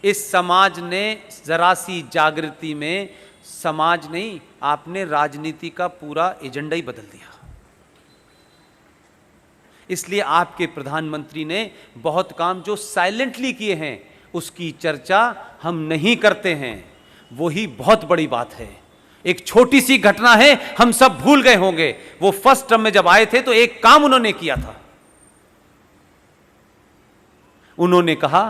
इस समाज ने जरा सी जागृति में समाज नहीं, आपने राजनीति का पूरा एजेंडा ही बदल दिया। इसलिए आपके प्रधानमंत्री ने बहुत काम जो साइलेंटली किए हैं उसकी चर्चा हम नहीं करते हैं, वही बहुत बड़ी बात है। एक छोटी सी घटना है, हम सब भूल गए होंगे, वो फर्स्ट टर्म में जब आए थे तो एक काम उन्होंने किया था। उन्होंने कहा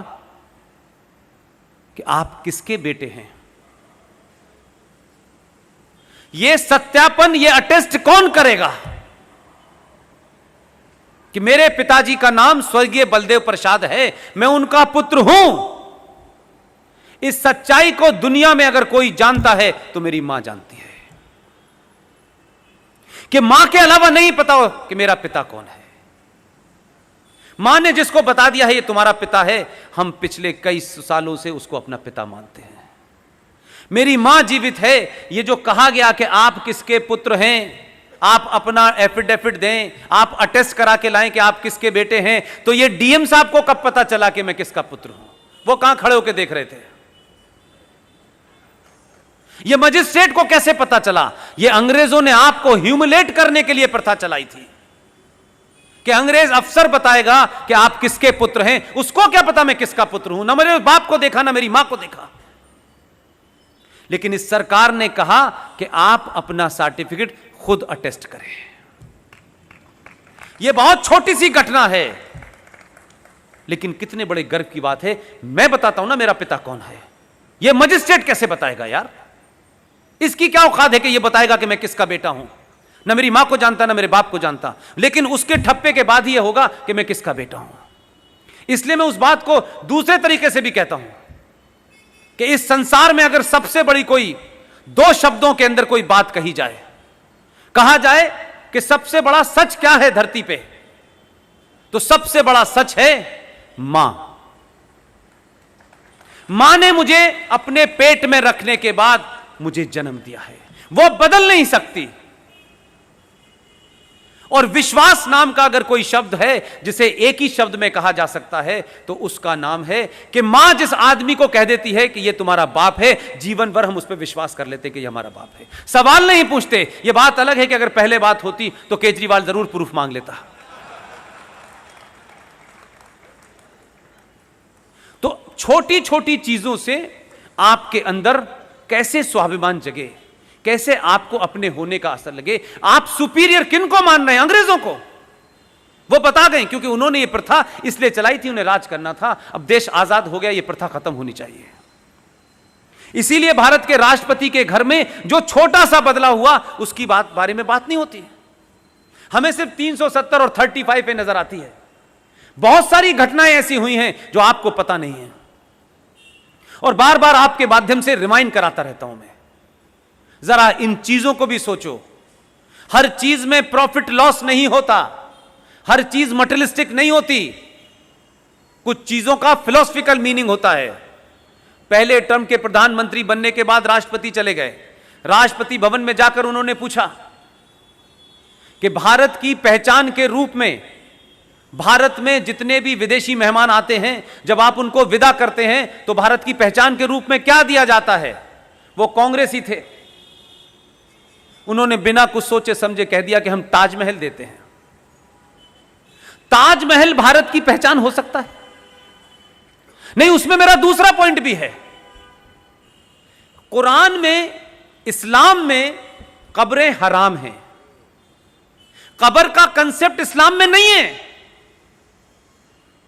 कि आप किसके बेटे हैं, यह सत्यापन, यह अटेस्ट कौन करेगा कि मेरे पिताजी का नाम स्वर्गीय बलदेव प्रसाद है, मैं उनका पुत्र हूं। इस सच्चाई को दुनिया में अगर कोई जानता है तो मेरी मां जानती है कि मां के अलावा नहीं पता हो कि मेरा पिता कौन है। मां ने जिसको बता दिया है ये तुम्हारा पिता है, हम पिछले कई सालों से उसको अपना पिता मानते हैं। मेरी मां जीवित है। ये जो कहा गया कि आप किसके पुत्र हैं, आप अपना एफिडेविट दें, आप अटेस्ट करा के लाएं कि आप किसके बेटे हैं, तो ये डीएम साहब को कब पता चला कि मैं किसका पुत्र हूं? वो कहां खड़े होकर देख रहे थे? ये मजिस्ट्रेट को कैसे पता चला? ये अंग्रेजों ने आपको ह्यूमिलेट करने के लिए प्रथा चलाई थी कि अंग्रेज अफसर बताएगा कि आप किसके पुत्र हैं। उसको क्या पता मैं किसका पुत्र हूं? ना मेरे बाप को देखा, ना मेरी मां को देखा। लेकिन इस सरकार ने कहा कि आप अपना सर्टिफिकेट खुद अटेस्ट करें। यह बहुत छोटी सी घटना है, लेकिन कितने बड़े गर्व की बात है। मैं बताता हूं ना मेरा पिता कौन है, यह मजिस्ट्रेट कैसे बताएगा यार? इसकी क्या औकात है कि यह बताएगा कि मैं किसका बेटा हूं? ना मेरी मां को जानता, ना मेरे बाप को जानता, लेकिन उसके ठप्पे के बाद ही यह होगा कि मैं किसका बेटा हूं। इसलिए मैं उस बात को दूसरे तरीके से भी कहता हूं कि इस संसार में अगर सबसे बड़ी कोई दो शब्दों के अंदर कोई बात कही जाए, कहा जाए कि सबसे बड़ा सच क्या है धरती पे, तो सबसे बड़ा सच है मां। मां ने मुझे अपने पेट में रखने के बाद मुझे जन्म दिया है, वो बदल नहीं सकती। और विश्वास नाम का अगर कोई शब्द है जिसे एक ही शब्द में कहा जा सकता है तो उसका नाम है कि मां जिस आदमी को कह देती है कि यह तुम्हारा बाप है, जीवन भर हम उस पर विश्वास कर लेते कि यह हमारा बाप है, सवाल नहीं पूछते। यह बात अलग है कि अगर पहले बात होती तो केजरीवाल जरूर प्रूफ मांग लेता। तो छोटी छोटी चीजों से आपके अंदर कैसे स्वाभिमान जगे, कैसे आपको अपने होने का असर लगे। आप सुपीरियर किन को मान रहे हैं? अंग्रेजों को। वो बता गए क्योंकि उन्होंने ये प्रथा इसलिए चलाई थी, उन्हें राज करना था। अब देश आजाद हो गया, ये प्रथा खत्म होनी चाहिए। इसीलिए भारत के राष्ट्रपति के घर में जो छोटा सा बदलाव हुआ उसकी बारे में बात नहीं होती। हमें सिर्फ 370 और 35 पे नजर आती है। बहुत सारी घटनाएं ऐसी हुई हैं जो आपको पता नहीं है, और बार बार आपके माध्यम से रिमाइंड कराता रहता हूं मैं। जरा इन चीजों को भी सोचो। हर चीज में प्रॉफिट लॉस नहीं होता, हर चीज मटेरियलिस्टिक नहीं होती, कुछ चीजों का फिलोसफिकल मीनिंग होता है। पहले टर्म के प्रधानमंत्री बनने के बाद राष्ट्रपति चले गए। राष्ट्रपति भवन में जाकर उन्होंने पूछा कि भारत की पहचान के रूप में भारत में जितने भी विदेशी मेहमान आते हैं, जब आप उनको विदा करते हैं तो भारत की पहचान के रूप में क्या दिया जाता है? वो कांग्रेसी थे, उन्होंने बिना कुछ सोचे समझे कह दिया कि हम ताजमहल देते हैं। ताजमहल भारत की पहचान हो सकता है? नहीं। उसमें मेरा दूसरा पॉइंट भी है। कुरान में, इस्लाम में कब्रें हराम हैं। कब्र का कंसेप्ट इस्लाम में नहीं है।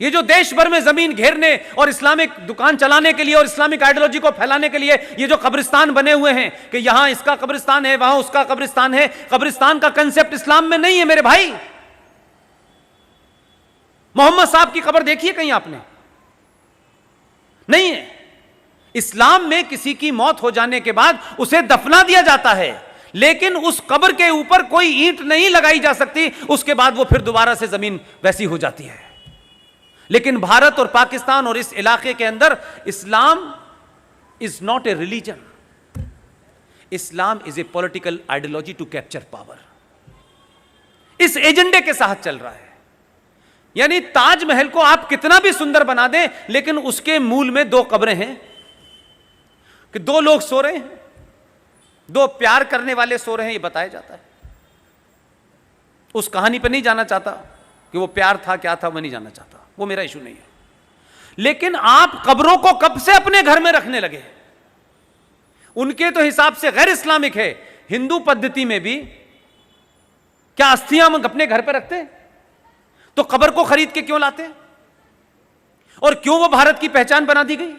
ये जो देश भर में जमीन घेरने और इस्लामिक दुकान चलाने के लिए और इस्लामिक आइडियोलॉजी को फैलाने के लिए ये जो कब्रिस्तान बने हुए हैं कि यहां इसका कब्रिस्तान है, वहां उसका कब्रिस्तान है, कब्रिस्तान का कंसेप्ट इस्लाम में नहीं है मेरे भाई। मोहम्मद साहब की कब्र देखी है कहीं आपने? नहीं है। इस्लाम में किसी की मौत हो जाने के बाद उसे दफना दिया जाता है, लेकिन उस कब्र के ऊपर कोई ईंट नहीं लगाई जा सकती। उसके बाद वो फिर दोबारा से जमीन वैसी हो जाती है। लेकिन भारत और पाकिस्तान और इस इलाके के अंदर Islam is not a religion, Islam is a political ideology to capture power. इस एजेंडे के साथ चल रहा है। यानी ताजमहल को आप कितना भी सुंदर बना दें, लेकिन उसके मूल में दो कब्रें हैं कि दो लोग सो रहे हैं, दो प्यार करने वाले सो रहे हैं, ये बताया जाता है। उस कहानी पर नहीं जाना चाहता कि वो प्यार था क्या था, मैं नहीं जानना चाहता, वो मेरा इशू नहीं है। लेकिन आप कब्रों को कब से अपने घर में रखने लगे? उनके तो हिसाब से गैर इस्लामिक है। हिंदू पद्धति में भी क्या अस्थियां हम अपने घर पर रखते? तो कब्र को खरीद के क्यों लाते? और क्यों वो भारत की पहचान बना दी गई?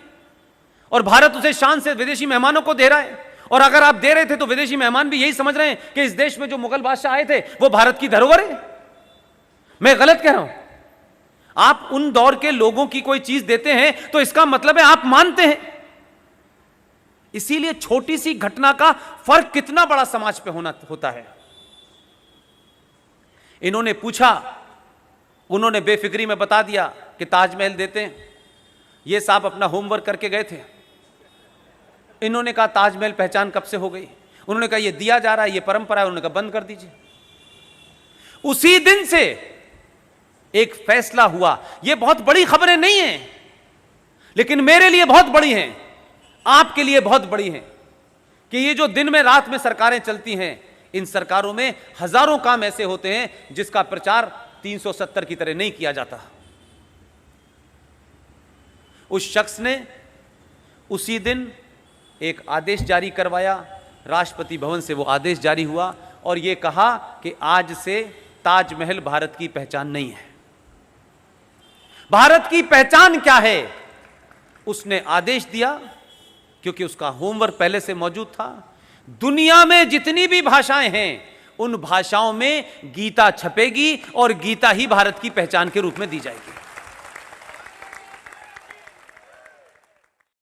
और भारत उसे शान से विदेशी मेहमानों को दे रहा है। और अगर आप दे रहे थे तो विदेशी मेहमान भी यही समझ रहे हैं कि इस देश में जो मुगल बादशाह आए थे वो भारत की धरोहर है। मैं गलत कह रहा हूं? आप उन दौर के लोगों की कोई चीज देते हैं तो इसका मतलब है आप मानते हैं। इसीलिए छोटी सी घटना का फर्क कितना बड़ा समाज पे होता है। इन्होंने पूछा, उन्होंने बेफिक्री में बता दिया कि ताजमहल देते हैं। ये साहब अपना होमवर्क करके गए थे। इन्होंने कहा ताजमहल पहचान कब से हो गई? उन्होंने कहा ये दिया जा रहा है, ये परंपरा है। उन्होंने कहा बंद कर दीजिए। उसी दिन से एक फैसला हुआ। ये बहुत बड़ी खबरें नहीं हैं, लेकिन मेरे लिए बहुत बड़ी हैं, आपके लिए बहुत बड़ी हैं, कि ये जो दिन में रात में सरकारें चलती हैं, इन सरकारों में हजारों काम ऐसे होते हैं जिसका प्रचार 370 की तरह नहीं किया जाता। उस शख्स ने उसी दिन एक आदेश जारी करवाया, राष्ट्रपति भवन से वो आदेश जारी हुआ और ये कहा कि आज से ताजमहल भारत की पहचान नहीं है। भारत की पहचान क्या है? उसने आदेश दिया, क्योंकि उसका होमवर्क पहले से मौजूद था। दुनिया में जितनी भी भाषाएं हैं उन भाषाओं में गीता छपेगी और गीता ही भारत की पहचान के रूप में दी जाएगी।